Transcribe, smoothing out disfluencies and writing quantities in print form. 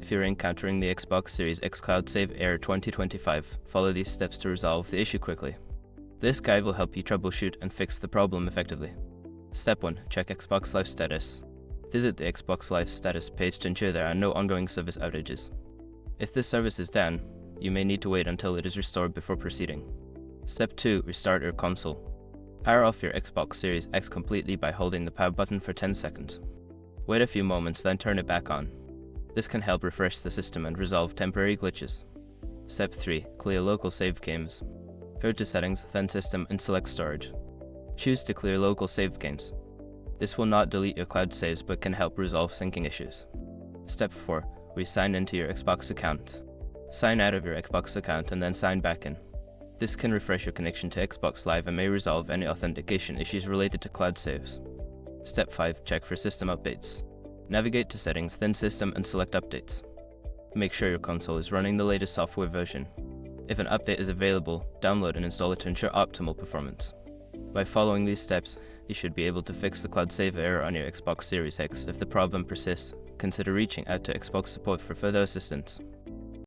If you're encountering the Xbox Series X Cloud Save Error 2025, follow these steps to resolve the issue quickly. This guide will help you troubleshoot and fix the problem effectively. Step 1. Check Xbox Live status. Visit the Xbox Live status page to ensure there are no ongoing service outages. If this service is down, you may need to wait until it is restored before proceeding. Step 2. Restart your console. Power off your Xbox Series X completely by holding the power button for 10 seconds. Wait a few moments, then turn it back on. This can help refresh the system and resolve temporary glitches. Step 3. Clear local save games. Go to Settings, then System, and select Storage. Choose to clear local save games. This will not delete your cloud saves but can help resolve syncing issues. Step 4. Re-sign into your Xbox account. Sign out of your Xbox account and then sign back in. This can refresh your connection to Xbox Live and may resolve any authentication issues related to cloud saves. Step 5. Check for system updates. Navigate to Settings, then System, and select Updates. Make sure your console is running the latest software version. If an update is available, download and install it to ensure optimal performance. By following these steps, you should be able to fix the cloud save error on your Xbox Series X. If the problem persists, consider reaching out to Xbox support for further assistance.